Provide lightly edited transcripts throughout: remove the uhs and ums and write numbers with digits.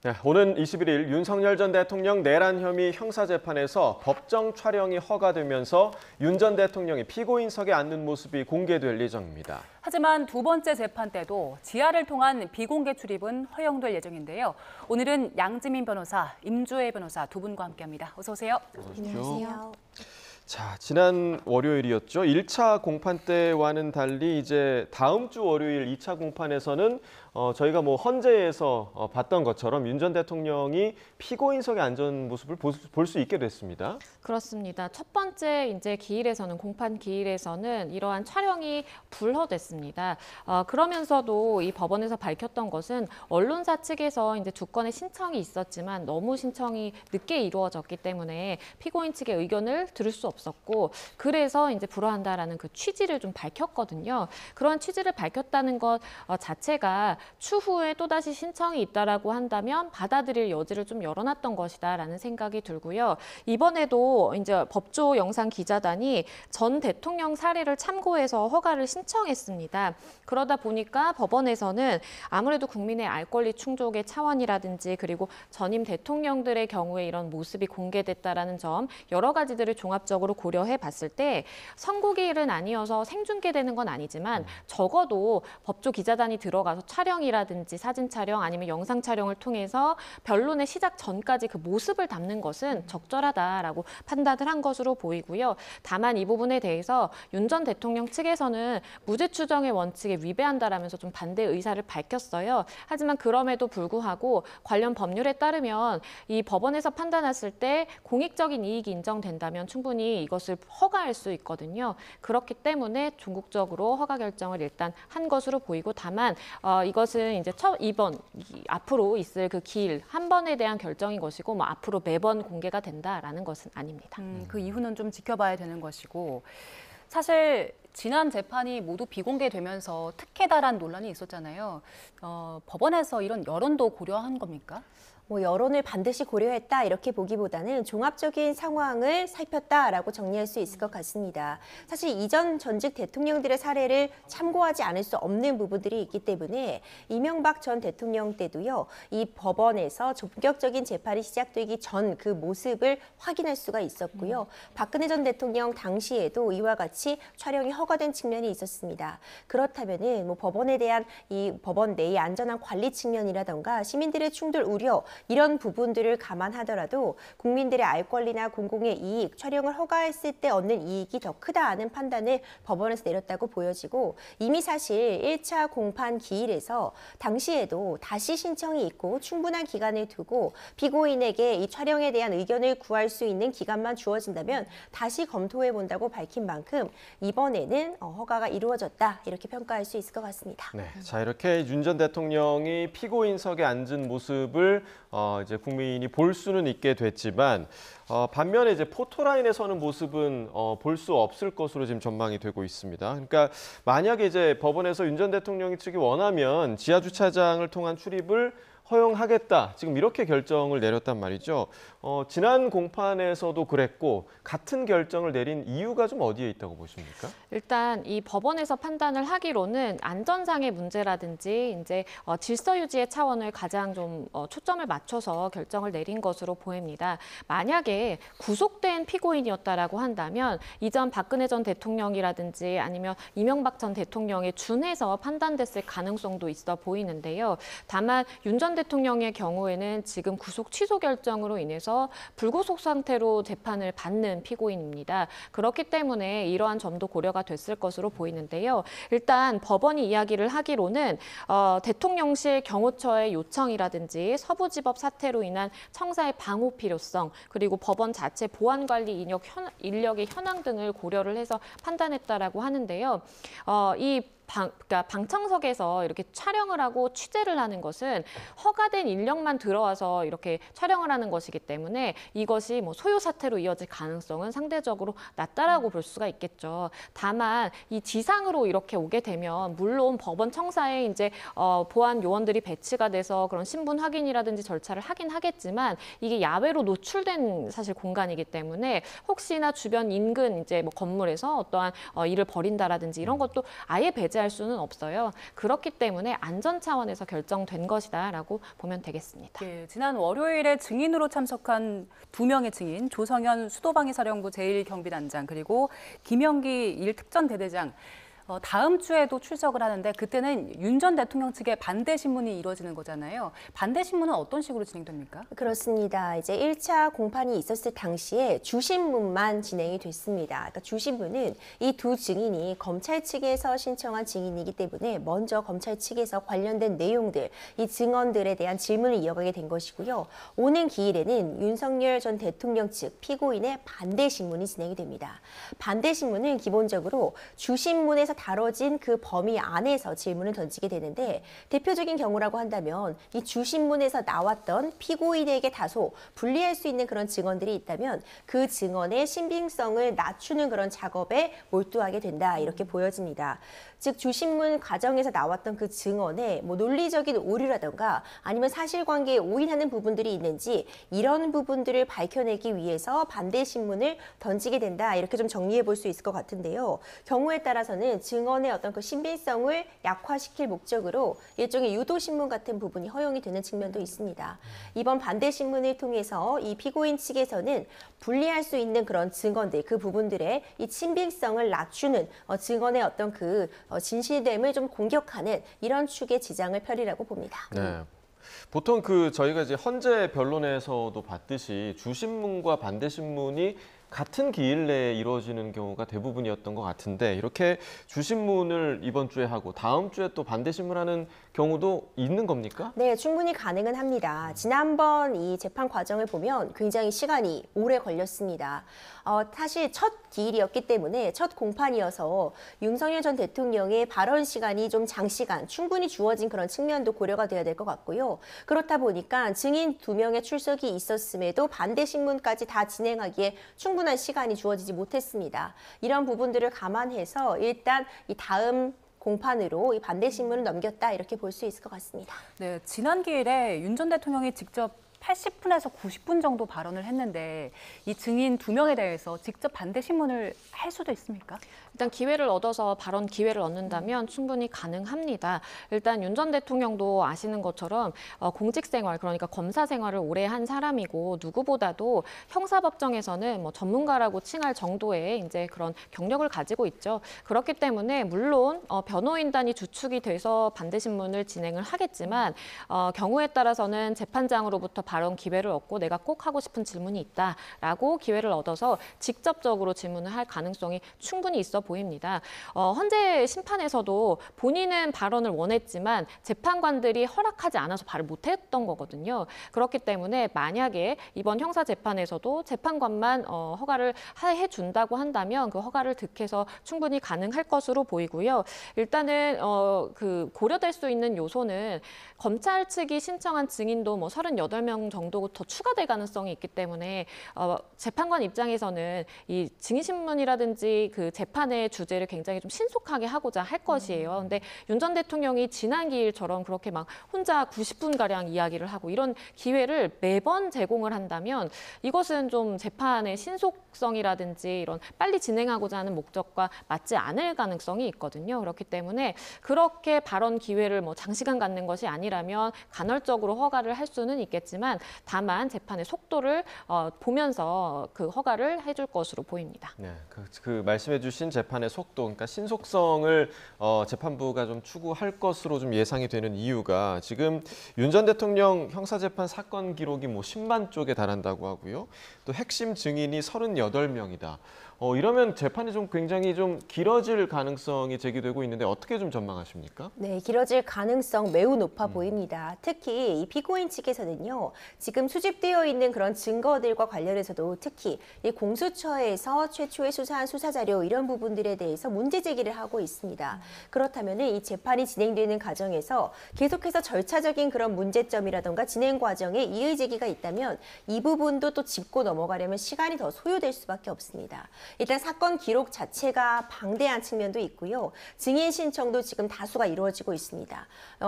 네, 오는 21일 윤석열 전 대통령 내란 혐의 형사재판에서 법정 촬영이 허가되면서 윤 전 대통령이 피고인석에 앉는 모습이 공개될 예정입니다. 하지만 두 번째 재판 때도 지하를 통한 비공개 출입은 허용될 예정인데요. 오늘은 양지민 변호사, 임주혜 변호사 두 분과 함께합니다. 어서 오세요. 안녕하세요. 자, 지난 월요일이었죠. 1차 공판 때와는 달리 이제 다음 주 월요일 2차 공판에서는 저희가 헌재에서 봤던 것처럼 윤 전 대통령이 피고인석에 앉은 모습을 볼 수 있게 됐습니다. 그렇습니다. 첫 번째 이제 기일에서는 공판 기일에서는 이러한 촬영이 불허됐습니다. 그러면서도 이 법원에서 밝혔던 것은 언론사 측에서 이제 두 건의 신청이 있었지만 너무 신청이 늦게 이루어졌기 때문에 피고인 측의 의견을 들을 수 없었고 그래서 이제 불허한다라는 그 취지를 좀 밝혔거든요. 그런 취지를 밝혔다는 것 자체가 추후에 또다시 신청이 있다라고 한다면 받아들일 여지를 좀 열어놨던 것이다라는 생각이 들고요. 이번에도 이제 법조 영상 기자단이 전 대통령 사례를 참고해서 허가를 신청했습니다. 그러다 보니까 법원에서는 아무래도 국민의 알 권리 충족의 차원이라든지 그리고 전임 대통령들의 경우에 이런 모습이 공개됐다라는 점 여러 가지들을 종합적으로 고려해 봤을 때 선고기일은 아니어서 생중계되는 건 아니지만 적어도 법조 기자단이 들어가서 촬영이라든지 사진 촬영 아니면 영상 촬영을 통해서 변론의 시작 전까지 그 모습을 담는 것은 적절하다라고 판단을 한 것으로 보이고요. 다만 이 부분에 대해서 윤 전 대통령 측에서는 무죄 추정의 원칙에 위배한다라면서 좀 반대 의사를 밝혔어요. 하지만 그럼에도 불구하고 관련 법률에 따르면 이 법원에서 판단했을 때 공익적인 이익이 인정된다면 충분히 이것을 허가할 수 있거든요. 그렇기 때문에 종국적으로 허가 결정을 일단 한 것으로 보이고 다만 이것은 이제 이번 앞으로 있을 그 기일 한 번에 대한 결정인 것이고 앞으로 매번 공개가 된다라는 것은 아닙니다. 그 이후는 좀 지켜봐야 되는 것이고 사실 지난 재판이 모두 비공개되면서 특혜다란 논란이 있었잖아요. 법원에서 이런 여론도 고려한 겁니까? 여론을 반드시 고려했다 이렇게 보기보다는 종합적인 상황을 살폈다라고 정리할 수 있을 것 같습니다. 사실 이전 전직 대통령들의 사례를 참고하지 않을 수 없는 부분들이 있기 때문에 이명박 전 대통령 때도요. 이 법원에서 본격적인 재판이 시작되기 전 그 모습을 확인할 수가 있었고요. 박근혜 전 대통령 당시에도 이와 같이 촬영이 허가된 측면이 있었습니다. 그렇다면은 법원에 대한 이 법원 내의 안전한 관리 측면이라던가 시민들의 충돌 우려 이런 부분들을 감안하더라도 국민들의 알 권리나 공공의 이익, 촬영을 허가했을 때 얻는 이익이 더 크다는 판단을 법원에서 내렸다고 보여지고 이미 사실 1차 공판 기일에서 당시에도 다시 신청이 있고 충분한 기간을 두고 피고인에게 이 촬영에 대한 의견을 구할 수 있는 기간만 주어진다면 다시 검토해 본다고 밝힌 만큼 이번에는 허가가 이루어졌다 이렇게 평가할 수 있을 것 같습니다. 네, 자 이렇게 윤 전 대통령이 피고인석에 앉은 모습을 이제 국민이 볼 수는 있게 됐지만 반면에 이제 포토라인에 서는 모습은 볼 수 없을 것으로 지금 전망이 되고 있습니다. 그러니까 만약에 이제 법원에서 윤 전 대통령 측이 원하면 지하 주차장을 통한 출입을 허용하겠다. 지금 이렇게 결정을 내렸단 말이죠. 지난 공판에서도 그랬고 같은 결정을 내린 이유가 좀 어디에 있다고 보십니까? 일단 이 법원에서 판단을 하기로는 안전상의 문제라든지 이제 질서 유지의 차원을 가장 좀 초점을 맞춰서 결정을 내린 것으로 보입니다. 만약에 구속된 피고인이었다라고 한다면 이전 박근혜 전 대통령이라든지 아니면 이명박 전 대통령에 준해서 판단됐을 가능성도 있어 보이는데요. 다만 윤 전 대통령의 경우에는 지금 구속 취소 결정으로 인해서 불구속 상태로 재판을 받는 피고인입니다. 그렇기 때문에 이러한 점도 고려가 됐을 것으로 보이는데요. 일단 법원이 이야기를 하기로는 대통령실 경호처의 요청이라든지 서부지법 사태로 인한 청사의 방호 필요성 그리고 법원 자체 보안관리 인력의 현황 등을 고려를 해서 판단했다라고 하는데요. 그러니까 방청석에서 이렇게 촬영을 하고 취재를 하는 것은 허가된 인력만 들어와서 이렇게 촬영을 하는 것이기 때문에 이것이 소요 사태로 이어질 가능성은 상대적으로 낮다라고 볼 수가 있겠죠. 다만 이 지상으로 이렇게 오게 되면 물론 법원 청사에 이제 보안 요원들이 배치가 돼서 그런 신분 확인이라든지 절차를 하긴 하겠지만 이게 야외로 노출된 사실 공간이기 때문에 혹시나 주변 인근 이제 건물에서 어떠한 일을 벌인다라든지 이런 것도 아예 배제 배제할 수는 없어요. 그렇기 때문에 안전 차원에서 결정된 것이다라고 보면 되겠습니다. 예, 지난 월요일에 증인으로 참석한 2명의 증인, 조성현 수도방위사령부 제1경비단장 그리고 김영기 1특전대대장 다음 주에도 출석을 하는데 그때는 윤 전 대통령 측의 반대 신문이 이루어지는 거잖아요. 반대 신문은 어떤 식으로 진행됩니까? 그렇습니다. 이제 1차 공판이 있었을 당시에 주신문만 진행이 됐습니다. 그러니까 주신문은 이 두 증인이 검찰 측에서 신청한 증인이기 때문에 먼저 검찰 측에서 관련된 내용들, 이 증언들에 대한 질문을 이어가게 된 것이고요. 오는 기일에는 윤석열 전 대통령 측 피고인의 반대 신문이 진행이 됩니다. 반대 신문은 기본적으로 주신문에서 다뤄진 그 범위 안에서 질문을 던지게 되는데 대표적인 경우라고 한다면 이 주신문에서 나왔던 피고인에게 다소 불리할 수 있는 그런 증언들이 있다면 그 증언의 신빙성을 낮추는 그런 작업에 몰두하게 된다 이렇게 보여집니다. 즉 주신문 과정에서 나왔던 그 증언에 뭐 논리적인 오류라던가 아니면 사실관계에 오인하는 부분들이 있는지 이런 부분들을 밝혀내기 위해서 반대 신문을 던지게 된다 이렇게 좀 정리해 볼 수 있을 것 같은데요. 경우에 따라서는 증언의 어떤 그 신빙성을 약화시킬 목적으로 일종의 유도신문 같은 부분이 허용이 되는 측면도 있습니다. 이번 반대 신문을 통해서 이 피고인 측에서는 불리할 수 있는 그런 증언들, 그 부분들의 이 신빙성을 낮추는 증언의 어떤 그 진실됨을 좀 공격하는 이런 축의 지장을 펴리라고 봅니다. 네. 보통 저희가 이제 헌재 변론에서도 봤듯이 주신문과 반대신문이 같은 기일 내에 이루어지는 경우가 대부분이었던 것 같은데 이렇게 주신문을 이번 주에 하고 다음 주에 또 반대신문하는 경우도 있는 겁니까? 네, 충분히 가능은 합니다. 지난번 이 재판 과정을 보면 굉장히 시간이 오래 걸렸습니다. 사실 첫 기일이었기 때문에 첫 공판이어서 윤석열 전 대통령의 발언 시간이 좀 장시간 충분히 주어진 그런 측면도 고려가 돼야 될 것 같고요. 그렇다 보니까 증인 2명의 출석이 있었음에도 반대 신문까지 다 진행하기에 충분한 시간이 주어지지 못했습니다. 이런 부분들을 감안해서 일단 이 다음 공판으로 이 반대 신문을 넘겼다 이렇게 볼 수 있을 것 같습니다. 네, 지난 기일에 윤 전 대통령이 직접 80분에서 90분 정도 발언을 했는데 이 증인 2명에 대해서 직접 반대 신문을 할 수도 있습니까? 일단 기회를 얻어서 발언 기회를 얻는다면 충분히 가능합니다. 일단 윤 전 대통령도 아시는 것처럼 공직 생활, 그러니까 검사 생활을 오래 한 사람이고 누구보다도 형사법정에서는 뭐 전문가라고 칭할 정도의 이제 그런 경력을 가지고 있죠. 그렇기 때문에 물론 변호인단이 주축이 돼서 반대 신문을 진행을 하겠지만 경우에 따라서는 재판장으로부터 발언 기회를 얻고 내가 꼭 하고 싶은 질문이 있다라고 기회를 얻어서 직접적으로 질문을 할 가능성이 충분히 있어 보입니다. 헌재 심판에서도 본인은 발언을 원했지만 재판관들이 허락하지 않아서 발을 못했던 거거든요. 그렇기 때문에 만약에 이번 형사 재판에서도 재판관만 허가를 해준다고 한다면 그 허가를 득해서 충분히 가능할 것으로 보이고요. 일단은 고려될 수 있는 요소는 검찰 측이 신청한 증인도 뭐 38명 정도 더 추가될 가능성이 있기 때문에 재판관 입장에서는 이 증인신문이라든지 그 재판의 주제를 굉장히 좀 신속하게 하고자 할 것이에요. 근데 윤 전 대통령이 지난 기일처럼 그렇게 막 혼자 90분가량 이야기를 하고 이런 기회를 매번 제공을 한다면 이것은 좀 재판의 신속성이라든지 이런 빨리 진행하고자 하는 목적과 맞지 않을 가능성이 있거든요. 그렇기 때문에 그렇게 발언 기회를 뭐 장시간 갖는 것이 아니라면 간헐적으로 허가를 할 수는 있겠지만 다만 재판의 속도를 보면서 그 허가를 해줄 것으로 보입니다. 네, 그 말씀해주신 재판의 속도, 그러니까 신속성을 재판부가 좀 추구할 것으로 좀 예상이 되는 이유가 지금 윤 전 대통령 형사재판 사건 기록이 뭐 10만 쪽에 달한다고 하고요. 또 핵심 증인이 38명이다. 이러면 재판이 좀 굉장히 좀 길어질 가능성이 제기되고 있는데 어떻게 좀 전망하십니까? 네, 길어질 가능성 매우 높아 보입니다. 특히 이 피고인 측에서는요, 지금 수집되어 있는 그런 증거들과 관련해서도 특히 이 공수처에서 최초에 수사한 수사 자료 이런 부분들에 대해서 문제 제기를 하고 있습니다. 그렇다면 이 재판이 진행되는 과정에서 계속해서 절차적인 그런 문제점이라던가 진행 과정에 이의 제기가 있다면 이 부분도 또 짚고 넘어가려면 시간이 더 소요될 수밖에 없습니다. 일단 사건 기록 자체가 방대한 측면도 있고요. 증인 신청도 지금 다수가 이루어지고 있습니다.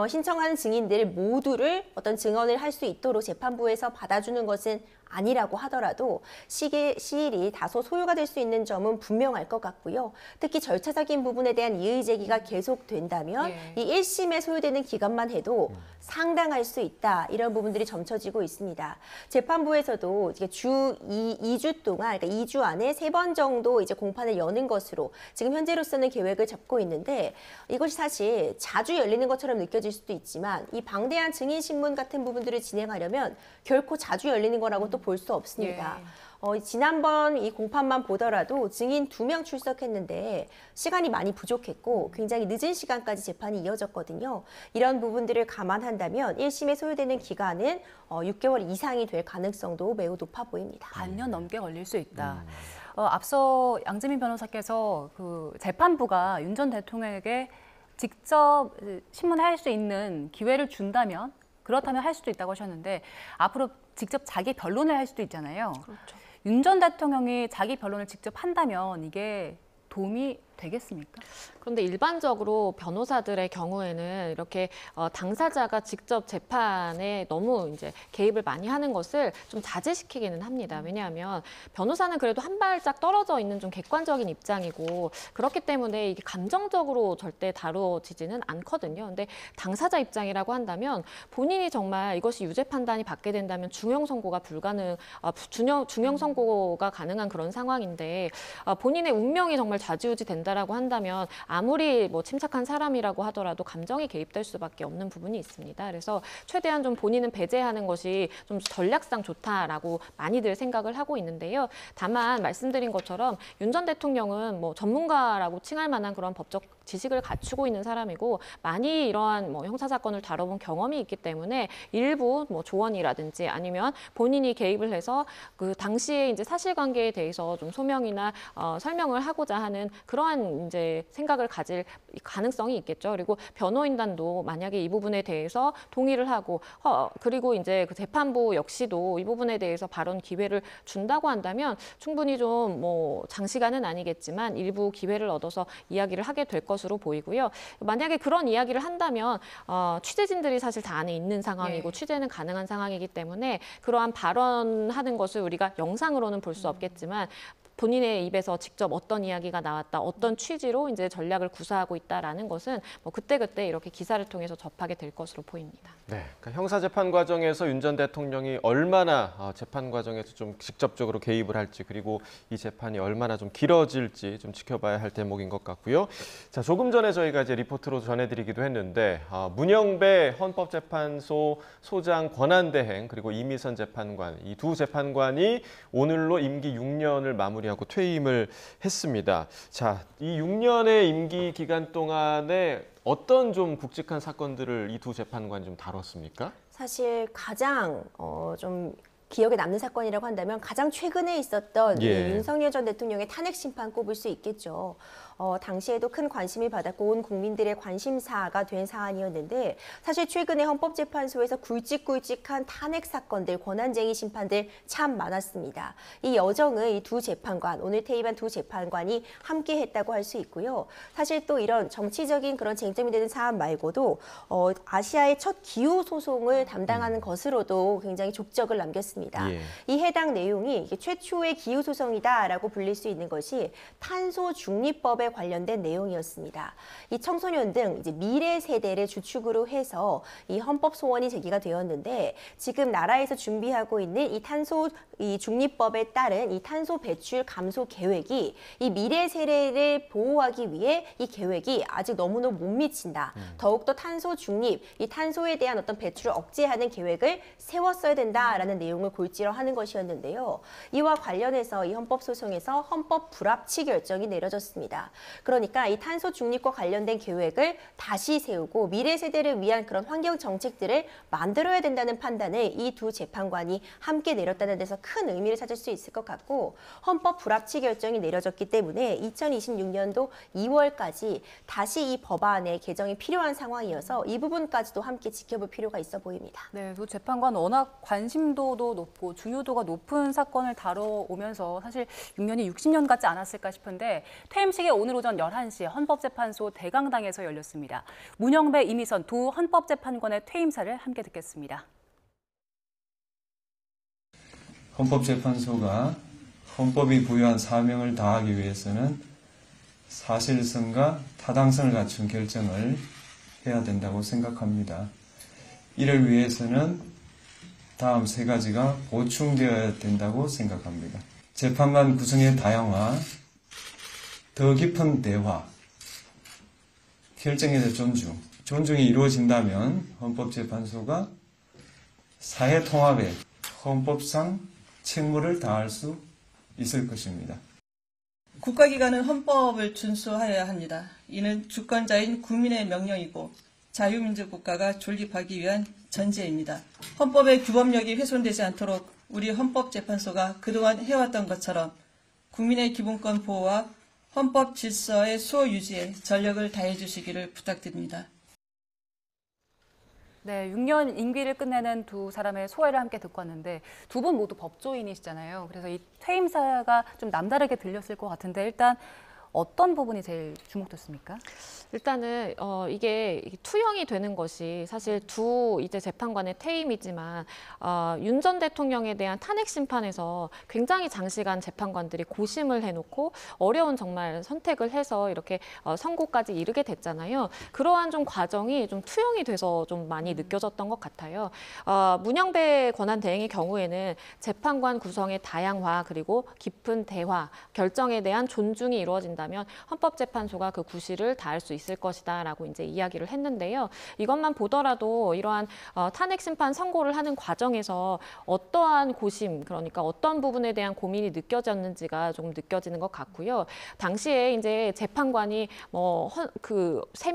신청하는 증인들 모두를 어떤 증언을 할 수 있도록 재판부에서 받아주는 것은 아니라고 하더라도 시일이 다소 소요가 될 수 있는 점은 분명할 것 같고요. 특히 절차적인 부분에 대한 이의 제기가 계속된다면 이 1심에 소요되는 기간만 해도 상당할 수 있다. 이런 부분들이 점쳐지고 있습니다. 재판부에서도 이제 주 2주 동안, 그러니까 2주 안에 3번 정도 이제 공판을 여는 것으로 지금 현재로서는 계획을 잡고 있는데 이것이 사실 자주 열리는 것처럼 느껴질 수도 있지만 이 방대한 증인 신문 같은 부분들을 진행하려면 결코 자주 열리는 거라고 또 볼 수 없습니다. 지난번 이 공판만 보더라도 증인 2명 출석했는데 시간이 많이 부족했고 굉장히 늦은 시간까지 재판이 이어졌거든요. 이런 부분들을 감안한다면 1심에 소요되는 기간은 6개월 이상이 될 가능성도 매우 높아 보입니다. 반년 넘게 걸릴 수 있다. 앞서 양재민 변호사께서 그 재판부가 윤 전 대통령에게 직접 신문할 수 있는 기회를 준다면 그렇다면 할 수도 있다고 하셨는데 앞으로 직접 자기 변론을 할 수도 있잖아요. 그렇죠. 윤 전 대통령이 자기 변론을 직접 한다면 이게 도움이 되겠습니까? 그런데 일반적으로 변호사들의 경우에는 이렇게 당사자가 직접 재판에 너무 이제 개입을 많이 하는 것을 좀 자제시키기는 합니다. 왜냐하면 변호사는 그래도 한 발짝 떨어져 있는 좀 객관적인 입장이고 그렇기 때문에 이게 감정적으로 절대 다루어지지는 않거든요. 근데 당사자 입장이라고 한다면 본인이 정말 이것이 유죄 판단이 받게 된다면 중형 선고가 중형 선고가 가능한 그런 상황인데 본인의 운명이 정말 좌지우지 된다라고 한다면 아무리 뭐 침착한 사람이라고 하더라도 감정이 개입될 수밖에 없는 부분이 있습니다. 그래서 최대한 좀 본인은 배제하는 것이 좀 전략상 좋다라고 많이들 생각을 하고 있는데요. 다만 말씀드린 것처럼 윤 전 대통령은 뭐 전문가라고 칭할 만한 그런 법적 지식을 갖추고 있는 사람이고 많이 이러한 뭐 형사 사건을 다뤄본 경험이 있기 때문에 일부 뭐 조언이라든지 아니면 본인이 개입을 해서 그 당시에 이제 사실관계에 대해서 좀 소명이나 설명을 하고자 하는 그러한 이제 생각을 가질 가능성이 있겠죠. 그리고 변호인단도 만약에 이 부분에 대해서 동의를 하고 그리고 이제 그 재판부 역시도 이 부분에 대해서 발언 기회를 준다고 한다면 충분히 좀 뭐 장시간은 아니겠지만 일부 기회를 얻어서 이야기를 하게 될 것으로 보이고요. 만약에 그런 이야기를 한다면 취재진들이 사실 다 안에 있는 상황이고 취재는 가능한 상황이기 때문에 그러한 발언하는 것을 우리가 영상으로는 볼 수 없겠지만 본인의 입에서 직접 어떤 이야기가 나왔다, 어떤 취지로 이제 전략을 구사하고 있다라는 것은 뭐 그때그때 이렇게 기사를 통해서 접하게 될 것으로 보입니다. 네, 그러니까 형사 재판 과정에서 윤 전 대통령이 얼마나 재판 과정에서 좀 직접적으로 개입을 할지 그리고 이 재판이 얼마나 좀 길어질지 좀 지켜봐야 할 대목인 것 같고요. 자, 조금 전에 저희가 이제 리포트로 전해드리기도 했는데 문영배 헌법재판소 소장 권한대행 그리고 이미선 재판관 이 두 재판관이 오늘로 임기 6년을 마무리하고 퇴임을 했습니다. 자, 이 6년의 임기 기간 동안에 어떤 좀 굵직한 사건들을 이 두 재판관이 좀 다뤘습니까? 사실 가장 좀 기억에 남는 사건이라고 한다면 가장 최근에 있었던 윤석열 전 대통령의 탄핵 심판 꼽을 수 있겠죠. 당시에도 큰 관심을 받았고 온 국민들의 관심사가 된 사안이었는데 사실 최근에 헌법재판소에서 굵직굵직한 탄핵 사건들, 권한쟁의 심판들 참 많았습니다. 이 여정을 이 두 재판관, 오늘 퇴임한 두 재판관이 함께 했다고 할 수 있고요. 사실 또 이런 정치적인 그런 쟁점이 되는 사안 말고도 아시아의 첫 기후 소송을 담당하는 것으로도 굉장히 족적을 남겼습니다. 이 해당 내용이 최초의 기후 소송이다라고 불릴 수 있는 것이 탄소 중립법에 관련된 내용이었습니다. 이 청소년 등 이제 미래 세대를 주축으로 해서 이 헌법 소원이 제기가 되었는데 지금 나라에서 준비하고 있는 이 중립법에 따른 이 탄소 배출 감소 계획이 이 미래 세대를 보호하기 위해 이 계획이 아직 너무너무 못 미친다. 더욱더 탄소 중립, 이 탄소에 대한 어떤 배출을 억제하는 계획을 세웠어야 된다라는 내용을 골지러 하는 것이었는데요. 이와 관련해서 이 헌법 소송에서 헌법 불합치 결정이 내려졌습니다. 그러니까 이 탄소 중립과 관련된 계획을 다시 세우고 미래 세대를 위한 그런 환경 정책들을 만들어야 된다는 판단을 이 두 재판관이 함께 내렸다는 데서 큰 의미를 찾을 수 있을 것 같고 헌법 불합치 결정이 내려졌기 때문에 2026년도 2월까지 다시 이 법안의 개정이 필요한 상황이어서 이 부분까지도 함께 지켜볼 필요가 있어 보입니다. 네, 두 재판관 워낙 관심도도 높고 중요도가 높은 사건을 다뤄오면서 사실 6년이 60년 같지 않았을까 싶은데 퇴임식이 오늘 오전 11시 헌법재판소 대강당에서 열렸습니다. 문영배, 이미선 두 헌법재판관의 퇴임사를 함께 듣겠습니다. 헌법재판소가 헌법이 부여한 사명을 다하기 위해서는 사실성과 타당성을 갖춘 결정을 해야 된다고 생각합니다. 이를 위해서는 다음 세 가지가 보충되어야 된다고 생각합니다. 재판관 구성의 다양화, 더 깊은 대화, 결정에 대한 존중이 이루어진다면 헌법재판소가 사회 통합에 헌법상 책무를 다할 수 있을 것입니다. 국가기관은 헌법을 준수하여야 합니다. 이는 주권자인 국민의 명령이고 자유민주국가가 존립하기 위한 전제입니다. 헌법의 규범력이 훼손되지 않도록 우리 헌법재판소가 그동안 해왔던 것처럼 국민의 기본권 보호와 헌법 질서의 수호 유지에 전력을 다해 주시기를 부탁드립니다. 네, 6년 임기를 끝내는 두 사람의 소회를 함께 듣고 왔는데 두 분 모두 법조인이시잖아요. 그래서 이 퇴임사가 좀 남다르게 들렸을 것 같은데 일단 어떤 부분이 제일 주목됐습니까? 일단은 이게 투영이 되는 것이 사실 두 이제 재판관의 퇴임이지만 윤 전 대통령에 대한 탄핵 심판에서 굉장히 장시간 재판관들이 고심을 해놓고 어려운 정말 선택을 해서 이렇게 선고까지 이르게 됐잖아요. 그러한 좀 과정이 좀 투영이 돼서 좀 많이 느껴졌던 것 같아요. 문영배 권한 대행의 경우에는 재판관 구성의 다양화 그리고 깊은 대화, 결정에 대한 존중이 이루어진다면 헌법재판소가 그 구실을 다할 수 있을 것이다라고 이제 이야기를 했는데요. 이것만 보더라도 이러한 탄핵 심판 선고를 하는 과정에서 어떠한 고심, 그러니까 어떤 부분에 대한 고민이 느껴졌는지가 좀 느껴지는 것 같고요. 당시에 이제 재판관이 그 세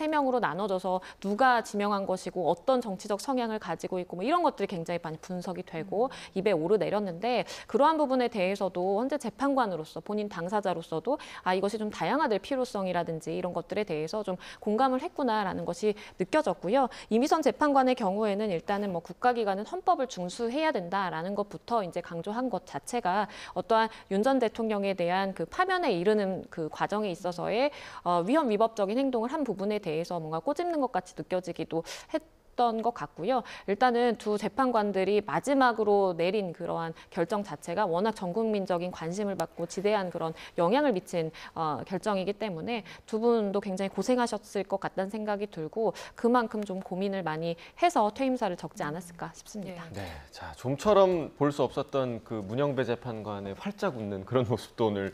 명으로 나눠져서 누가 지명한 것이고 어떤 정치적 성향을 가지고 있고 뭐 이런 것들이 굉장히 많이 분석이 되고 입에 오르내렸는데 그러한 부분에 대해서도 현재 재판관으로서 본인 당사자로서도 이것이 좀 다양화될 필요성이라든지 이런 것들에 대해서 좀 공감을 했구나라는 것이 느껴졌고요. 이미선 재판관의 경우에는 일단은 국가기관은 헌법을 준수해야 된다라는 것부터 이제 강조한 것 자체가 어떠한 윤 전 대통령에 대한 그 파면에 이르는 그 과정에 있어서의 위헌 위법적인 행동을 한 부분에 대해서 뭔가 꼬집는 것 같이 느껴지기도 했던 것 같고요. 일단은 두 재판관들이 마지막으로 내린 그러한 결정 자체가 워낙 전국민적인 관심을 받고 지대한 그런 영향을 미친 결정이기 때문에 두 분도 굉장히 고생하셨을 것 같다는 생각이 들고 그만큼 좀 고민을 많이 해서 퇴임사를 적지 않았을까 싶습니다. 네, 자 좀처럼 볼 수 없었던 그 문영배 재판관의 활짝 웃는 그런 모습도 오늘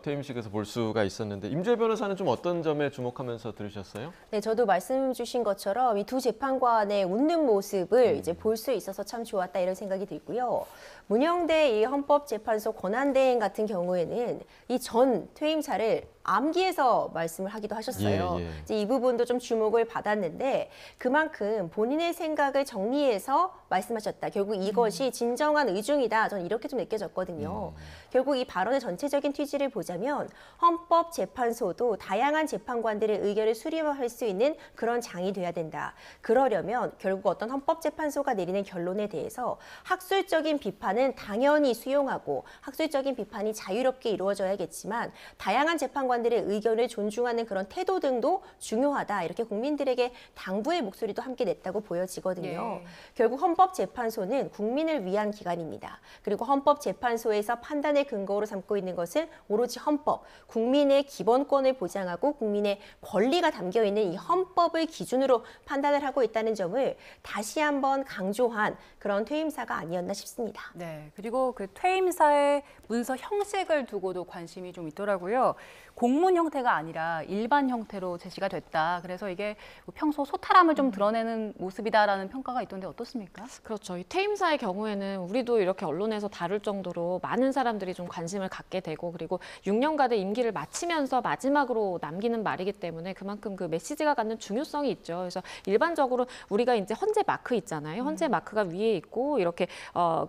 퇴임식에서 볼 수가 있었는데 임주혜 변호사는 좀 어떤 점에 주목하면서 들으셨어요? 네, 저도 말씀 주신 것처럼 이 두 재판관의 웃는 모습을 이제 볼 수 있어서 참 좋았다 이런 생각이 들고요. 문영대 이 헌법재판소 권한대행 같은 경우에는 이 전 퇴임사를 암기해서 말씀을 하기도 하셨어요. 예. 이제 이 부분도 좀 주목을 받았는데 그만큼 본인의 생각을 정리해서 말씀하셨다. 결국 이것이 진정한 의중이다. 저는 이렇게 좀 느껴졌거든요. 결국 이 발언의 전체적인 취지를 보자면 헌법재판소도 다양한 재판관들의 의견을 수렴할 수 있는 그런 장이 돼야 된다. 그러려면 결국 어떤 헌법재판소가 내리는 결론에 대해서 학술적인 비판은 당연히 수용하고 학술적인 비판이 자유롭게 이루어져야겠지만 다양한 재판관들의 의견을 존중하는 그런 태도 등도 중요하다. 이렇게 국민들에게 당부의 목소리도 함께 냈다고 보여지거든요. 예. 결국 헌법재판소는 국민을 위한 기관입니다. 그리고 헌법재판소에서 판단의 근거로 삼고 있는 것은 오로지 헌법, 국민의 기본권을 보장하고 국민의 권리가 담겨있는 이 헌법을 기준으로 판단을 하고 있다는 점을 다시 한번 강조한 그런 퇴임사가 아니었나 싶습니다. 네, 그리고 그 퇴임사의 문서 형식을 두고도 관심이 좀 있더라고요. 공문 형태가 아니라 일반 형태로 제시가 됐다. 그래서 이게 평소 소탈함을 좀 드러내는 모습이다라는 평가가 있던데 어떻습니까? 그렇죠. 이 퇴임사의 경우에는 우리도 이렇게 언론에서 다룰 정도로 많은 사람들이 좀 관심을 갖게 되고 그리고 6년간의 임기를 마치면서 마지막으로 남기는 말이기 때문에 그만큼 그 메시지가 갖는 중요성이 있죠. 그래서 일반적으로 우리가 이제 헌재 마크 있잖아요. 헌재 마크가 위에 있고 이렇게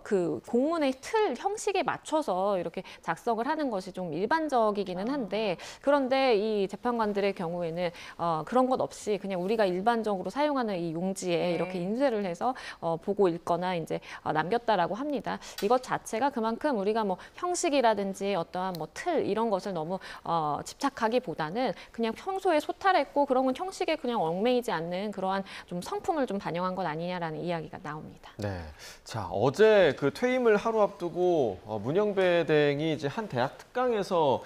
그 공문의 틀 형식에 맞춰서 이렇게 작성을 하는 것이 좀 일반적이기는 한데 그런데 이 재판관들의 경우에는 그런 것 없이 그냥 우리가 일반적으로 사용하는 이 용지에 네. 이렇게 인쇄를 해서 보고 읽거나 이제 남겼다라고 합니다. 이것 자체가 그만큼 우리가 뭐 형식이라든지 어떠한 뭐 틀 이런 것을 너무 집착하기보다는 그냥 평소에 소탈했고 그런 건 형식에 그냥 얽매이지 않는 그러한 좀 성품을 좀 반영한 것 아니냐라는 이야기가 나옵니다. 네. 자, 어제 그 퇴임을 하루 앞두고 문영배 대행이 이제 한 대학 특강에서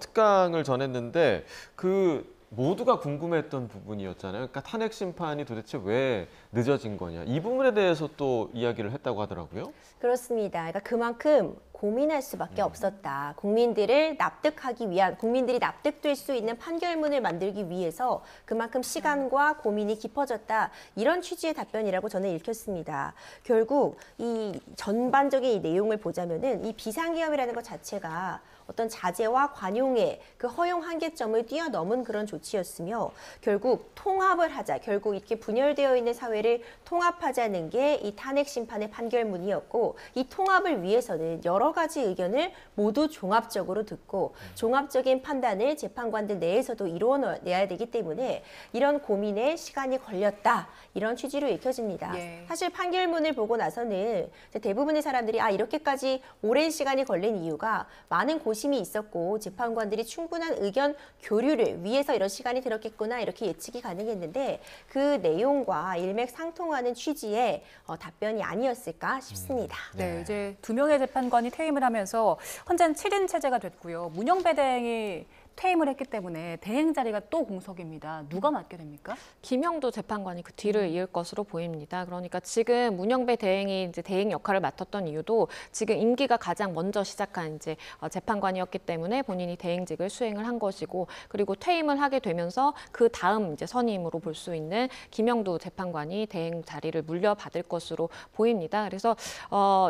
특강을 전했는데 그 모두가 궁금했던 부분이었잖아요. 그러니까 탄핵 심판이 도대체 왜 늦어진 거냐. 이 부분에 대해서 또 이야기를 했다고 하더라고요. 그렇습니다. 그러니까 그만큼 고민할 수밖에 없었다. 국민들을 납득하기 위한, 국민들이 납득될 수 있는 판결문을 만들기 위해서 그만큼 시간과 고민이 깊어졌다. 이런 취지의 답변이라고 저는 읽혔습니다. 결국 이 전반적인 이 내용을 보자면은 이 비상기업이라는 것 자체가 어떤 자제와 관용의 그 허용 한계점을 뛰어넘은 그런 조치였으며 결국 통합을 하자, 결국 이렇게 분열되어 있는 사회를 통합하자는 게 이 탄핵 심판의 판결문이었고 이 통합을 위해서는 여러 가지 의견을 모두 종합적으로 듣고 종합적인 판단을 재판관들 내에서도 이루어내야 되기 때문에 이런 고민에 시간이 걸렸다. 이런 취지로 읽혀집니다. 예. 사실 판결문을 보고 나서는 대부분의 사람들이 이렇게까지 오랜 시간이 걸린 이유가 많은 고심이 있었고 재판관들이 충분한 의견 교류를 위해서 이런 시간이 들었겠구나 이렇게 예측이 가능했는데 그 내용과 일맥상통하는 취지의 답변이 아니었을까 싶습니다. 네, 이제 2명의 재판관이 퇴임을 하면서 현재는 7인 체제가 됐고요. 문영배 대행이 퇴임을 했기 때문에 대행 자리가 또 공석입니다. 누가 맡게 됩니까? 김영도 재판관이 그 뒤를 이을 것으로 보입니다. 그러니까 지금 문영배 대행이 이제 대행 역할을 맡았던 이유도 지금 임기가 가장 먼저 시작한 이제 재판관이었기 때문에 본인이 대행직을 수행을 한 것이고 그리고 퇴임을 하게 되면서 그 다음 이제 선임으로 볼 수 있는 김영도 재판관이 대행 자리를 물려받을 것으로 보입니다. 그래서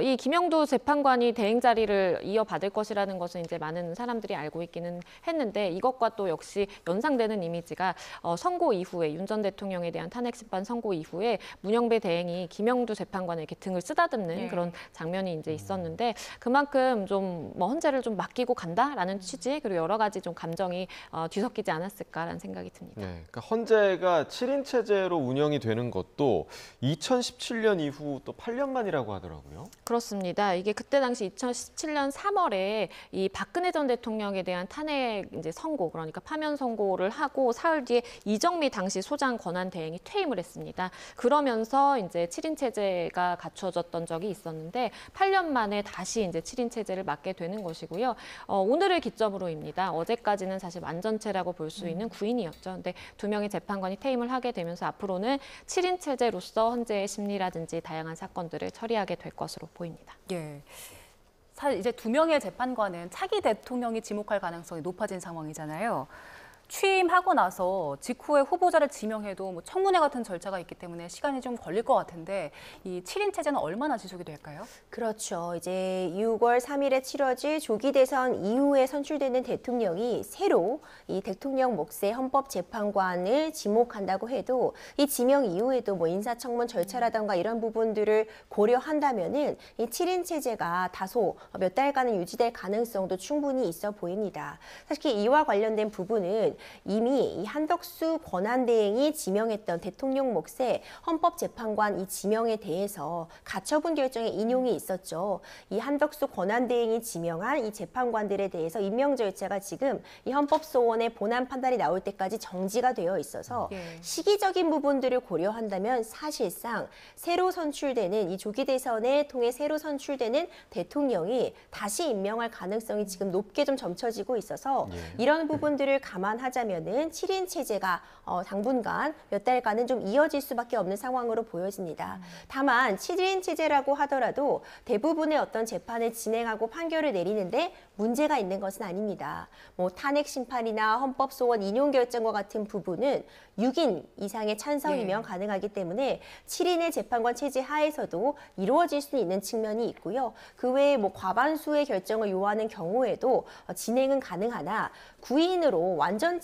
이 김영도 재판관이 대행 자리를 이어받을 것이라는 것은 이제 많은 사람들이 알고 있기는 했는데 이것과 또 역시 연상되는 이미지가 선고 이후에 윤 전 대통령에 대한 탄핵 심판 선고 이후에 문영배 대행이 김영두 재판관에 이렇게 등을 쓰다듬는 그런 장면이 이제 있었는데 그만큼 좀 뭐 헌재를 좀 맡기고 간다라는 취지 그리고 여러 가지 좀 감정이 뒤섞이지 않았을까라는 생각이 듭니다. 네, 그러니까 헌재가 7인 체제로 운영이 되는 것도 2017년 이후 또 8년 만이라고 하더라고요. 그렇습니다. 이게 그때 당시 2017년 3월에 이 박근혜 전 대통령에 대한 탄핵 이제 선고 그러니까 파면 선고를 하고 사흘 뒤에 이정미 당시 소장 권한 대행이 퇴임을 했습니다. 그러면서 이제 7인 체제가 갖춰졌던 적이 있었는데 8년 만에 다시 이제 7인 체제를 맡게 되는 것이고요. 오늘을 기점으로입니다. 어제까지는 사실 완전체라고 볼 수 있는 9인이었죠. 근데 2명의 재판관이 퇴임을 하게 되면서 앞으로는 7인 체제로서 헌재의 심리라든지 다양한 사건들을 처리하게 될 것으로 보입니다. 예. 사실 이제 2명의 재판관은 차기 대통령이 지목할 가능성이 높아진 상황이잖아요. 취임하고 나서 직후에 후보자를 지명해도 뭐 청문회 같은 절차가 있기 때문에 시간이 좀 걸릴 것 같은데 이 7인 체제는 얼마나 지속이 될까요? 그렇죠. 이제 6월 3일에 치러질 조기 대선 이후에 선출되는 대통령이 새로 이 대통령 몫의 헌법재판관을 지목한다고 해도 이 지명 이후에도 뭐 인사청문 절차라던가 이런 부분들을 고려한다면은 이 7인 체제가 다소 몇 달간은 유지될 가능성도 충분히 있어 보입니다. 사실 이와 관련된 부분은 이미 이 한덕수 권한대행이 지명했던 대통령 몫의 헌법재판관 이 지명에 대해서 가처분 결정에 인용이 있었죠. 이 한덕수 권한대행이 지명한 이 재판관들에 대해서 임명 절차가 지금 이 헌법소원의 본안 판단이 나올 때까지 정지가 되어 있어서 시기적인 부분들을 고려한다면 사실상 새로 선출되는 이 조기 대선을 통해 새로 선출되는 대통령이 다시 임명할 가능성이 지금 높게 좀 점쳐지고 있어서 이런 부분들을 감안하자면은 7인 체제가 당분간 몇 달간은 좀 이어질 수밖에 없는 상황으로 보여집니다. 다만 7인 체제라고 하더라도 대부분의 어떤 재판을 진행하고 판결을 내리는데 문제가 있는 것은 아닙니다. 뭐 탄핵 심판이나 헌법소원 인용 결정과 같은 부분은 6인 이상의 찬성이면 가능하기 때문에 7인의 재판관 체제 하에서도 이루어질 수 있는 측면이 있고요. 그 외에 뭐 과반수의 결정을 요하는 경우에도 진행은 가능하나 9인으로 완전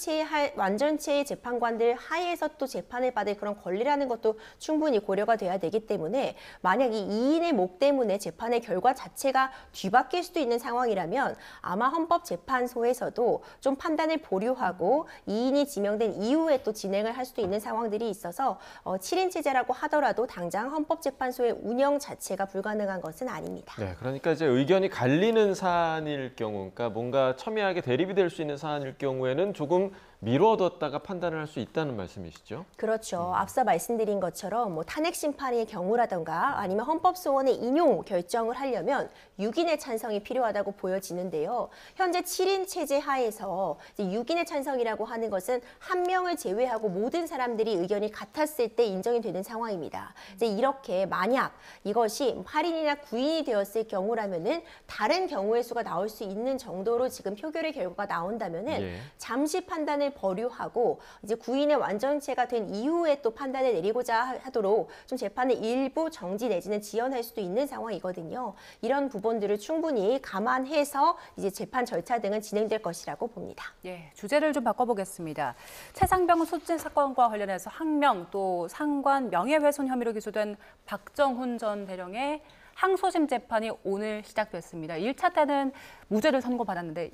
완전체의 재판관들 하에서 또 재판을 받을 그런 권리라는 것도 충분히 고려가 돼야 되기 때문에 만약 이 2인의 목 때문에 재판의 결과 자체가 뒤바뀔 수도 있는 상황이라면 아마 헌법재판소에서도 좀 판단을 보류하고 2인이 지명된 이후에 또 진행을 할 수도 있는 상황들이 있어서 7인 체제라고 하더라도 당장 헌법재판소의 운영 자체가 불가능한 것은 아닙니다. 네, 그러니까 이제 의견이 갈리는 사안일 경우, 그러니까 뭔가 첨예하게 대립이 될 수 있는 사안일 경우에는 조금 미뤄뒀다가 판단을 할 수 있다는 말씀이시죠? 그렇죠. 앞서 말씀드린 것처럼 뭐 탄핵 심판의 경우라던가 아니면 헌법소원의 인용 결정을 하려면 6인의 찬성이 필요하다고 보여지는데요. 현재 7인 체제 하에서 이제 6인의 찬성이라고 하는 것은 한 명을 제외하고 모든 사람들이 의견이 같았을 때 인정이 되는 상황입니다. 이제 이렇게 만약 이것이 8인이나 9인이 되었을 경우라면은 다른 경우의 수가 나올 수 있는 정도로 지금 표결의 결과가 나온다면은 예. 잠시 판단을 보류하고 이제 9인의 완전체가 된 이후에 또 판단을 내리고자 하도록 좀 재판을 일부 정지 내지는 지연할 수도 있는 상황이거든요. 이런 부분들을 충분히 감안해서 이제 재판 절차 등은 진행될 것이라고 봅니다. 예, 주제를 좀 바꿔보겠습니다. 최상병 소진 사건과 관련해서 항명 또 상관 명예훼손 혐의로 기소된 박정훈 전 대령의 항소심 재판이 오늘 시작됐습니다. 1차 때는 무죄를 선고받았는데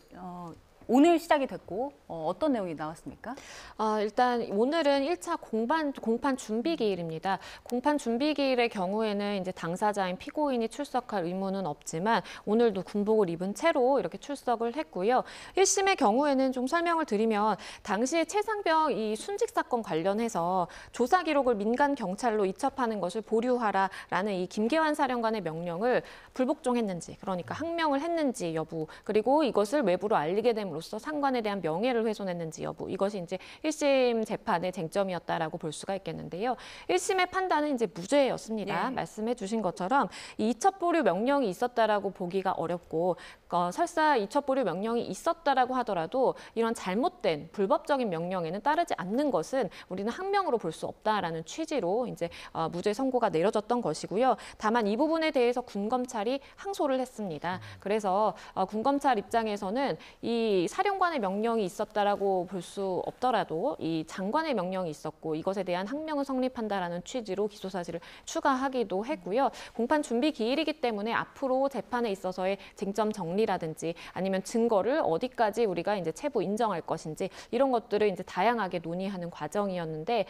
오늘 시작이 됐고 어떤 내용이 나왔습니까? 일단 오늘은 1차 공판 준비 기일입니다. 공판 준비 기일의 경우에는 이제 당사자인 피고인이 출석할 의무는 없지만 오늘도 군복을 입은 채로 이렇게 출석을 했고요. 1심의 경우에는 좀 설명을 드리면 당시에 최상병 이 순직 사건 관련해서 조사 기록을 민간 경찰로 이첩하는 것을 보류하라라는 이 김계환 사령관의 명령을 불복종했는지, 그러니까 항명을 했는지 여부, 그리고 이것을 외부로 알리게 됨으로써 상관에 대한 명예를 훼손했는지 여부, 이것이 이제 1심 재판의 쟁점이었다라고 볼 수가 있겠는데요. 1심의 판단은 이제 무죄였습니다. 네. 말씀해 주신 것처럼 이 이첩 보류 명령이 있었다라고 보기가 어렵고 설사 이첩 보류 명령이 있었다라고 하더라도 이런 잘못된 불법적인 명령에는 따르지 않는 것은 우리는 항명으로 볼 수 없다라는 취지로 이제 무죄 선고가 내려졌던 것이고요. 다만 이 부분에 대해서 군검찰이 항소를 했습니다. 그래서 군검찰 입장에서는 이 사령관의 명령이 있었다라고 볼 수 없더라도 이 장관의 명령이 있었고 이것에 대한 항명은 성립한다라는 취지로 기소 사실을 추가하기도 했고요. 공판 준비 기일이기 때문에 앞으로 재판에 있어서의 쟁점 정리라든지 아니면 증거를 어디까지 우리가 이제 체부 인정할 것인지 이런 것들을 이제 다양하게 논의하는 과정이었는데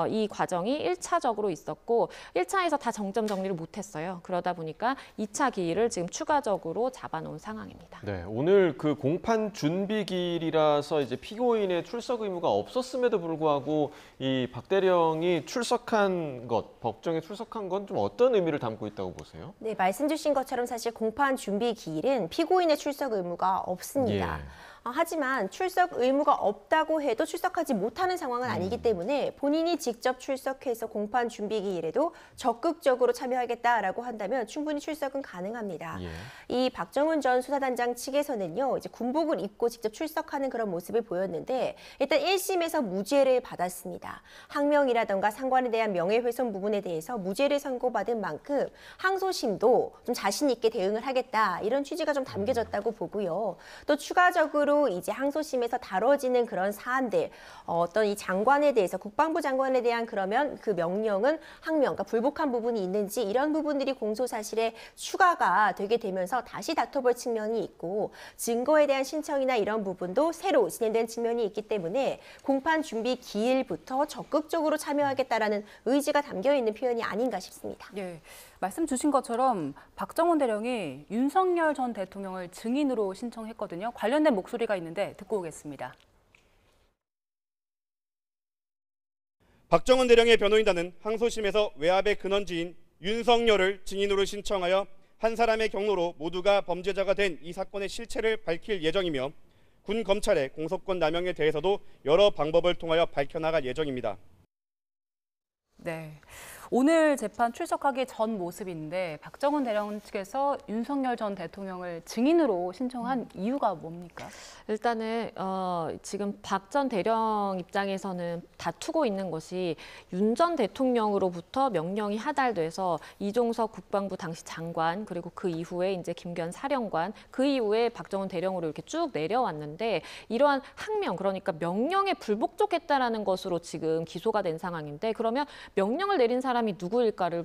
이 과정이 1차적으로 있었고 1차에서 다 정점 정리를 못했어요. 그러다 보니까 2차 기일을 지금 추가적으로 잡아놓은 상황입니다. 네, 오늘 그 공판 준비 기일이라서 이제 피고인의 출석 의무가 없었음에도 불구하고 이 박 대령이 출석한 것, 법정에 출석한 건 좀 어떤 의미를 담고 있다고 보세요? 네, 말씀 주신 것처럼 사실 공판 준비 기일은 피고인의 출석 의무가 없습니다. 예. 하지만 출석 의무가 없다고 해도 출석하지 못하는 상황은 아니기 때문에 본인이 직접 출석해서 공판 준비 기일에도 적극적으로 참여하겠다라고 한다면 충분히 출석은 가능합니다. 예. 이 박정훈 전 수사단장 측에서는요, 이제 군복을 입고 직접 출석하는 그런 모습을 보였는데 일단 1심에서 무죄를 받았습니다. 항명이라던가 상관에 대한 명예훼손 부분에 대해서 무죄를 선고받은 만큼 항소심도 좀 자신 있게 대응을 하겠다 이런 취지가 좀 담겨졌다고 보고요. 또 추가적으로 이제 항소심에서 다뤄지는 그런 사안들, 어떤 이 장관에 대해서 국방부 장관에 대한 그러면 그 명령은 항명, 그러니까 불복한 부분이 있는지 이런 부분들이 공소 사실에 추가가 되게 되면서 다시 다퉈볼 측면이 있고 증거에 대한 신청이나 이런 부분도 새로 진행된 측면이 있기 때문에 공판 준비 기일부터 적극적으로 참여하겠다라는 의지가 담겨 있는 표현이 아닌가 싶습니다. 예, 말씀 주신 것처럼 박정훈 대령이 윤석열 전 대통령을 증인으로 신청했거든요. 관련된 목소리가 있는데 듣고 오겠습니다. 박정훈 대령의 변호인단은 항소심에서 외압의 근원지인 윤석열을 증인으로 신청하여 한 사람의 경로로 모두가 범죄자가 된 이 사건의 실체를 밝힐 예정이며 군 검찰의 공소권 남용에 대해서도 여러 방법을 통하여 밝혀나갈 예정입니다. 네. 오늘 재판 출석하기 전 모습인데 박정훈 대령 측에서 윤석열 전 대통령을 증인으로 신청한 이유가 뭡니까? 일단은 지금 박 전 대령 입장에서는 다투고 있는 것이 윤 전 대통령으로부터 명령이 하달돼서 이종석 국방부 당시 장관 그리고 그 이후에 이제 김기현 사령관 그 이후에 박정훈 대령으로 이렇게 쭉 내려왔는데 이러한 항명 그러니까 명령에 불복종했다라는 것으로 지금 기소가 된 상황인데 그러면 명령을 내린 사람이 누구일까를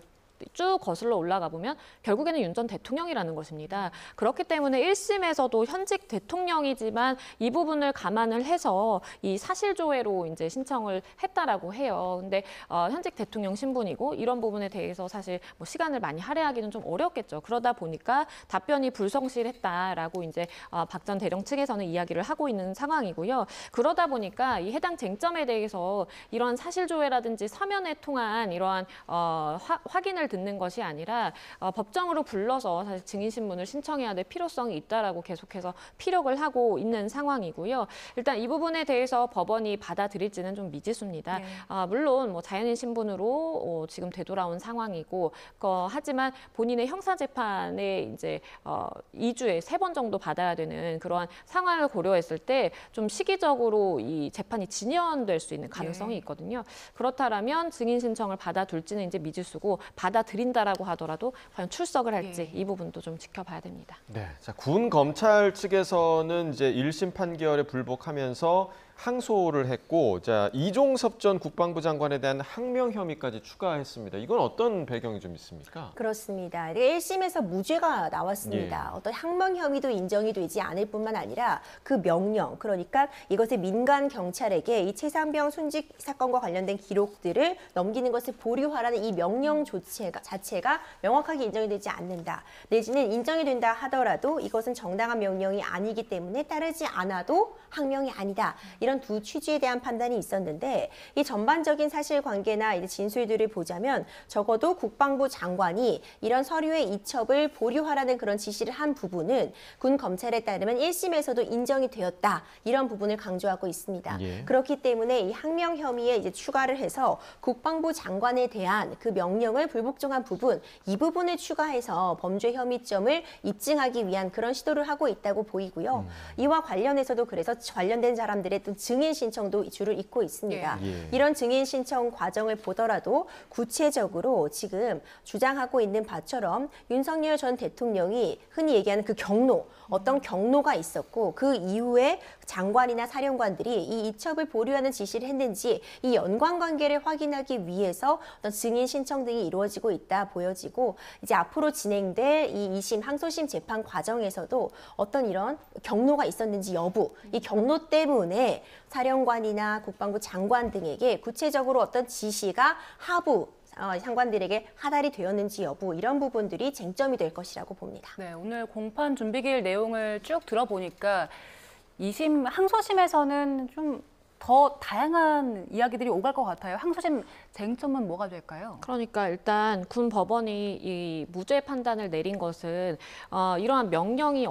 쭉 거슬러 올라가 보면 결국에는 윤 전 대통령이라는 것입니다. 그렇기 때문에 1심에서도 현직 대통령이지만 이 부분을 감안을 해서 이 사실조회로 이제 신청을 했다라고 해요. 근데 현직 대통령 신분이고 이런 부분에 대해서 사실 뭐 시간을 많이 할애하기는 좀 어렵겠죠. 그러다 보니까 답변이 불성실했다라고 이제 박 전 대령 측에서는 이야기를 하고 있는 상황이고요. 그러다 보니까 이 해당 쟁점에 대해서 이러한 사실조회라든지 서면에 통한 이러한 확인을 듣는 것이 아니라 법정으로 불러서 사실 증인신문을 신청해야 될 필요성이 있다라고 계속해서 피력을 하고 있는 상황이고요. 일단 이 부분에 대해서 법원이 받아들일지는 좀 미지수입니다. 네. 물론 뭐 자연인 신분으로 지금 되돌아온 상황이고 하지만 본인의 형사재판에 이제 2주에 3번 정도 받아야 되는 그러한 상황을 고려했을 때 좀 시기적으로 이 재판이 진연될 수 있는 가능성이 있거든요. 그렇다면 증인 신청을 받아둘지는 이제 미지수고 받아들인다라고 하더라도 과연 출석을 할지 이 부분도 좀 지켜봐야 됩니다. 네, 자, 군 검찰 측에서는 이제 1심 판결에 불복하면서 항소를 했고, 자, 이종섭 전 국방부 장관에 대한 항명 혐의까지 추가했습니다. 이건 어떤 배경이 좀 있습니까? 그렇습니다. 1심에서 무죄가 나왔습니다. 예. 어떤 항명 혐의도 인정이 되지 않을 뿐만 아니라 그 명령, 그러니까 이것을 민간 경찰에게 이 최상병 순직 사건과 관련된 기록들을 넘기는 것을 보류하라는 이 명령 자체가 명확하게 인정이 되지 않는다. 내지는 인정이 된다 하더라도 이것은 정당한 명령이 아니기 때문에 따르지 않아도 항명이 아니다. 이런 두 취지에 대한 판단이 있었는데 이 전반적인 사실관계나 이제 진술들을 보자면 적어도 국방부 장관이 이런 서류의 이첩을 보류하라는 그런 지시를 한 부분은 군 검찰에 따르면 1심에서도 인정이 되었다. 이런 부분을 강조하고 있습니다. 예. 그렇기 때문에 이 항명 혐의에 이제 추가를 해서 국방부 장관에 대한 그 명령을 불복종한 부분, 이 부분을 추가해서 범죄 혐의점을 입증하기 위한 그런 시도를 하고 있다고 보이고요. 이와 관련해서도 그래서 관련된 사람들의 또 증인 신청도 줄을 잇고 있습니다. 예. 이런 증인 신청 과정을 보더라도 구체적으로 지금 주장하고 있는 바처럼 윤석열 전 대통령이 흔히 얘기하는 그 경로, 어떤 경로가 있었고 그 이후에 장관이나 사령관들이 이 이첩을 보류하는 지시를 했는지 이 연관관계를 확인하기 위해서 어떤 증인 신청 등이 이루어지고 있다 보여지고 이제 앞으로 진행될 이 2심 항소심 재판 과정에서도 어떤 이런 경로가 있었는지 여부, 이 경로 때문에 사령관이나 국방부 장관 등에게 구체적으로 어떤 지시가 하부 상관들에게 하달이 되었는지 여부 이런 부분들이 쟁점이 될 것이라고 봅니다. 네, 오늘 공판 준비기일 내용을 쭉 들어보니까 2심 항소심에서는 좀 더 다양한 이야기들이 오갈 것 같아요. 항소심 쟁점은 뭐가 될까요? 그러니까 일단 군 법원이 이 무죄 판단을 내린 것은 이러한 명령이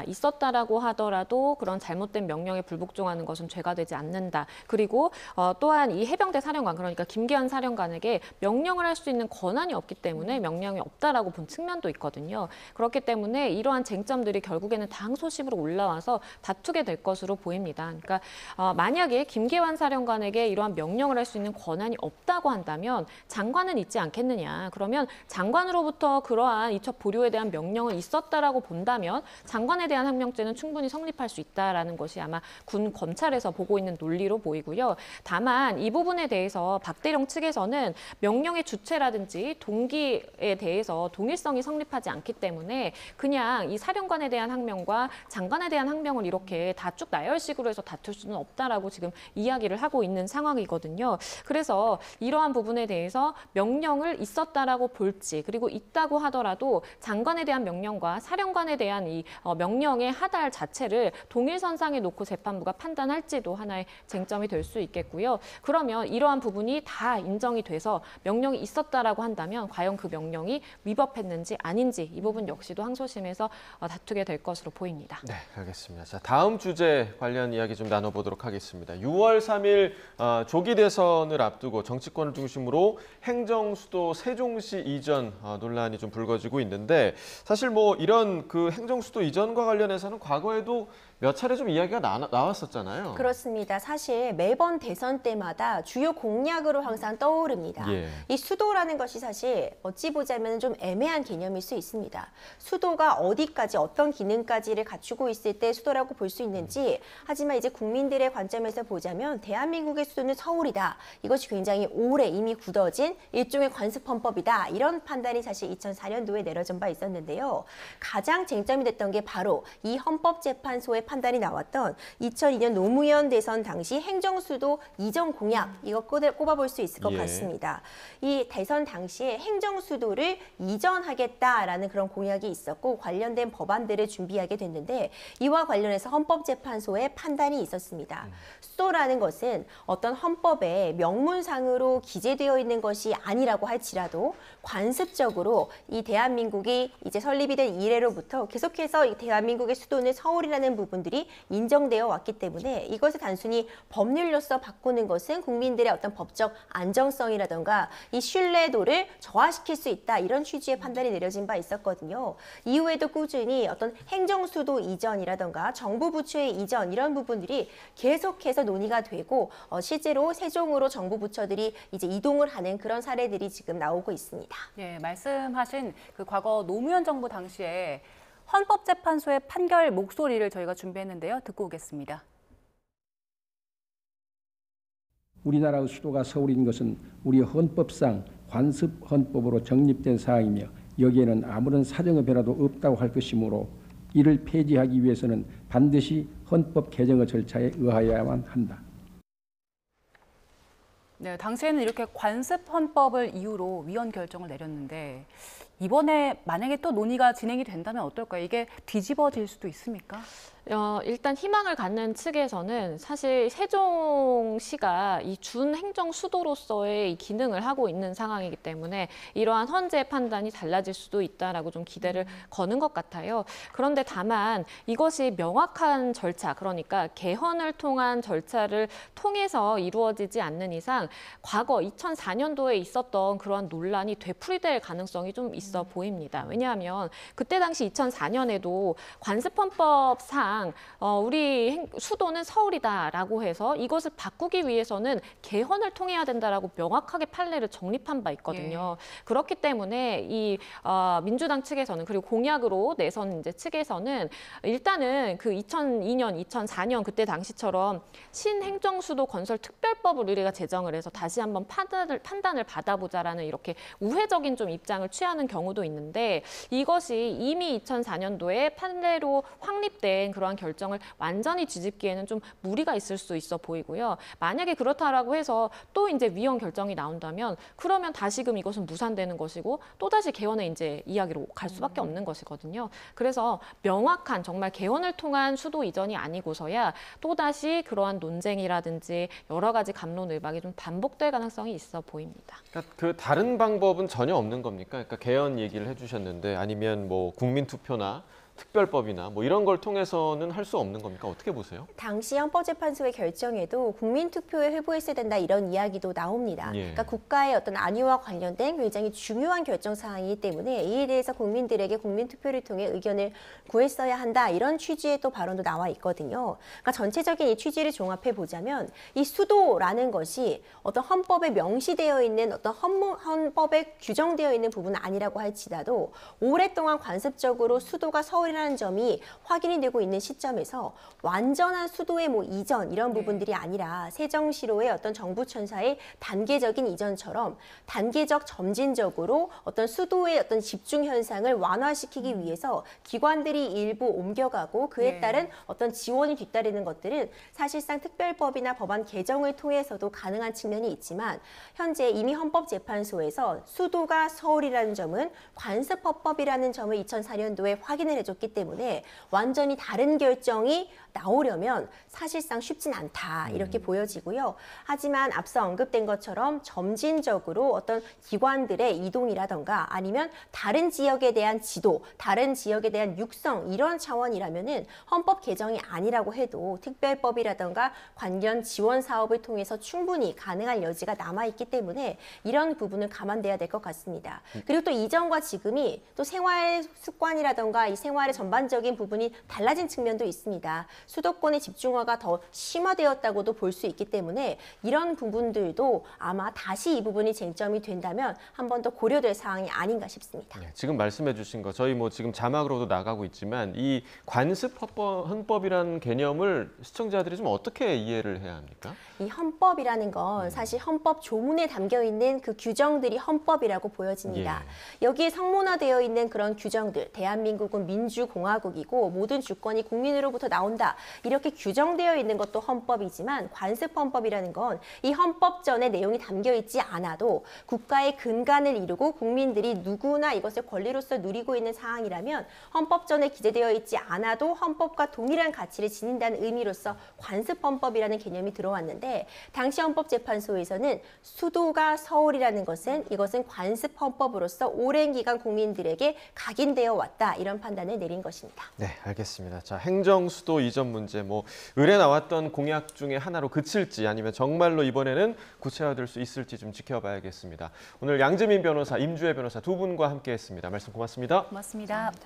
있었다라고 하더라도 그런 잘못된 명령에 불복종하는 것은 죄가 되지 않는다. 그리고 또한 이 해병대 사령관 그러니까 김기현 사령관에게 명령을 할 수 있는 권한이 없기 때문에 명령이 없다라고 본 측면도 있거든요. 그렇기 때문에 이러한 쟁점들이 결국에는 다 항소심으로 올라와서 다투게 될 것으로 보입니다. 그러니까 만약에 김기환 사령관에게 이러한 명령을 할 수 있는 권한이 없다고 한다면 장관은 있지 않겠느냐. 그러면 장관으로부터 그러한 이첩 보류에 대한 명령은 있었다라고 본다면 장관에 대한 항명죄는 충분히 성립할 수 있다라는 것이 아마 군 검찰에서 보고 있는 논리로 보이고요. 다만 이 부분에 대해서 박 대령 측에서는 명령의 주체라든지 동기에 대해서 동일성이 성립하지 않기 때문에 그냥 이 사령관에 대한 항명과 장관에 대한 항명을 이렇게 다 쭉 나열식으로 해서 다툴 수는 없다라고 지금 이야기를 하고 있는 상황이거든요. 그래서 이러한 부분에 대해서 명령을 있었다라고 볼지 그리고 있다고 하더라도 장관에 대한 명령과 사령관에 대한 이 명령의 하달 자체를 동일선상에 놓고 재판부가 판단할지도 하나의 쟁점이 될 수 있겠고요. 그러면 이러한 부분이 다 인정이 돼서 명령이 있었다라고 한다면 과연 그 명령이 위법했는지 아닌지 이 부분 역시도 항소심에서 다투게 될 것으로 보입니다. 네, 알겠습니다. 자, 다음 주제 관련 이야기 좀 나눠보도록 하겠습니다. 6월 3일 조기 대선을 앞두고 정치권을 중심으로 행정 수도 세종시 이전 논란이 좀 불거지고 있는데 사실 뭐 이런 그 행정 수도 이전과 관련해서는 과거에도 몇 차례 좀 이야기가 나왔었잖아요. 그렇습니다. 사실 매번 대선 때마다 주요 공약으로 항상 떠오릅니다. 예. 이 수도라는 것이 사실 어찌 보자면 좀 애매한 개념일 수 있습니다. 수도가 어디까지 어떤 기능까지를 갖추고 있을 때 수도라고 볼 수 있는지, 하지만 이제 국민들의 관점에서 보자면 대한민국의 수도는 서울이다. 이것이 굉장히 오래 이미 굳어진 일종의 관습헌법이다. 이런 판단이 사실 2004년도에 내려진 바 있었는데요. 가장 쟁점이 됐던 게 바로 이 헌법재판소의 판단이 나왔던 2002년 노무현 대선 당시 행정수도 이전 공약, 이거 꼽아볼 수 있을 것 같습니다. 이 대선 당시에 행정수도를 이전하겠다라는 그런 공약이 있었고 관련된 법안들을 준비하게 됐는데 이와 관련해서 헌법재판소의 판단이 있었습니다. 수도라는 것은 어떤 헌법에 명문상으로 기재되어 있는 것이 아니라고 할지라도 관습적으로 이 대한민국이 이제 설립이 된 이래로부터 계속해서 이 대한민국의 수도는 서울이라는 부분들이 인정되어 왔기 때문에 이것을 단순히 법률로서 바꾸는 것은 국민들의 어떤 법적 안정성이라던가 이 신뢰도를 저하시킬 수 있다, 이런 취지의 판단이 내려진 바 있었거든요. 이후에도 꾸준히 어떤 행정수도 이전이라던가 정부 부처의 이전, 이런 부분들이 계속해서 논의가 되고 실제로 세종으로 정부 부처들이 이제 이동을 하는 그런 사례들이 지금 나오고 있습니다. 예, 말씀하신 그 과거 노무현 정부 당시에 헌법재판소의 판결 목소리를 저희가 준비했는데요. 듣고 오겠습니다. 우리나라의 수도가 서울인 것은 우리 헌법상 관습헌법으로 정립된 사항이며 여기에는 아무런 사정의 변화도 없다고 할 것이므로 이를 폐지하기 위해서는 반드시 헌법 개정의 절차에 의하여야만 한다. 네, 당시에는 이렇게 관습헌법을 이유로 위헌 결정을 내렸는데 이번에 만약에 또 논의가 진행이 된다면 어떨까요? 이게 뒤집어질 수도 있습니까? 일단 희망을 갖는 측에서는 사실 세종시가 이 준행정 수도로서의 이 기능을 하고 있는 상황이기 때문에 이러한 헌재 판단이 달라질 수도 있다라고 좀 기대를 거는 것 같아요. 그런데 다만 이것이 명확한 절차, 그러니까 개헌을 통한 절차를 통해서 이루어지지 않는 이상 과거 2004년도에 있었던 그러한 논란이 되풀이될 가능성이 좀 있어 보입니다. 왜냐하면 그때 당시 2004년에도 관습헌법상 우리 수도는 서울이다라고 해서 이것을 바꾸기 위해서는 개헌을 통해야 된다라고 명확하게 판례를 정립한 바 있거든요. 그렇기 때문에 이 민주당 측에서는, 그리고 공약으로 내선 이제 측에서는 일단은 그 2002년, 2004년 그때 당시처럼 신행정수도 건설 특별법을 우리가 제정을 해서 다시 한번 판단을 받아보자라는 이렇게 우회적인 좀 입장을 취하는 경우도 있는데, 이것이 이미 2004년도에 판례로 확립된 그러한 결정을 완전히 뒤집기에는 좀 무리가 있을 수 있어 보이고요. 만약에 그렇다라고 해서 또 이제 위헌 결정이 나온다면 그러면 다시금 이것은 무산되는 것이고 또다시 개헌의 이제 이야기로 갈 수밖에 없는 것이거든요. 그래서 명확한 정말 개헌을 통한 수도 이전이 아니고서야 또다시 그러한 논쟁이라든지 여러 가지 갑론을박이 좀 반복될 가능성이 있어 보입니다. 그러니까 그 다른 방법은 전혀 없는 겁니까? 그러니까 개헌 얘기를 해주셨는데 아니면 뭐 국민투표나 특별법이나 뭐 이런 걸 통해서는 할 수 없는 겁니까? 어떻게 보세요? 당시 헌법재판소의 결정에도 국민투표에 회부했어야 된다, 이런 이야기도 나옵니다. 그러니까 국가의 어떤 안위와 관련된 굉장히 중요한 결정 사항이기 때문에 이에 대해서 국민들에게 국민투표를 통해 의견을 구했어야 한다, 이런 취지의 또 발언도 나와 있거든요. 그러니까 전체적인 이 취지를 종합해 보자면 이 수도라는 것이 어떤 헌법에 명시되어 있는 어떤 헌법에 규정되어 있는 부분은 아니라고 할지라도 오랫동안 관습적으로 수도가 서울이라는 점이 확인이 되고 있는 시점에서 완전한 수도의 뭐 이전, 이런 부분들이 아니라 세종시로의 어떤 정부천사의 단계적인 이전처럼 단계적 점진적으로 어떤 수도의 어떤 집중 현상을 완화시키기 위해서 기관들이 일부 옮겨가고 그에 따른 어떤 지원이 뒤따르는 것들은 사실상 특별법이나 법안 개정을 통해서도 가능한 측면이 있지만 현재 이미 헌법재판소에서 수도가 서울이라는 점은 관습헌법이라는 점을 2004년도에 확인을 해줬기 됐기 때문에 완전히 다른 결정이 나오려면 사실상 쉽진 않다 이렇게 보여지고요. 하지만 앞서 언급된 것처럼 점진적으로 어떤 기관들의 이동이라던가 아니면 다른 지역에 대한 지도, 다른 지역에 대한 육성 이런 차원이라면은 헌법 개정이 아니라고 해도 특별법이라던가 관련 지원 사업을 통해서 충분히 가능할 여지가 남아있기 때문에 이런 부분을 감안돼야 될 것 같습니다. 그리고 또 이전과 지금이 또 생활 습관이라던가 이 생활의 전반적인 부분이 달라진 측면도 있습니다. 수도권의 집중화가 더 심화되었다고도 볼 수 있기 때문에 이런 부분들도 아마 다시 이 부분이 쟁점이 된다면 한 번 더 고려될 사항이 아닌가 싶습니다. 네, 지금 말씀해 주신 거 저희 뭐 지금 자막으로도 나가고 있지만 이 관습 헌법이라는 개념을 시청자들이 좀 어떻게 이해를 해야 합니까? 이 헌법이라는 건 사실 헌법 조문에 담겨 있는 그 규정들이 헌법이라고 보여집니다. 여기에 성문화되어 있는 그런 규정들, 대한민국은 민주공화국이고 모든 주권이 국민으로부터 나온다. 이렇게 규정되어 있는 것도 헌법이지만 관습 헌법이라는 건 이 헌법전의 내용이 담겨 있지 않아도 국가의 근간을 이루고 국민들이 누구나 이것을 권리로서 누리고 있는 사항이라면 헌법전에 기재되어 있지 않아도 헌법과 동일한 가치를 지닌다는 의미로서 관습 헌법이라는 개념이 들어왔는데 당시 헌법재판소에서는 수도가 서울이라는 것은 이것은 관습 헌법으로서 오랜 기간 국민들에게 각인되어 왔다 이런 판단을 내린 것입니다. 네, 알겠습니다. 자, 행정 수도 이전 문제 뭐 을에 나왔던 공약 중에 하나로 그칠지 아니면 정말로 이번에는 구체화될 수 있을지 좀 지켜봐야겠습니다. 오늘 양재민 변호사, 임주혜 변호사 두 분과 함께했습니다. 말씀 고맙습니다. 고맙습니다.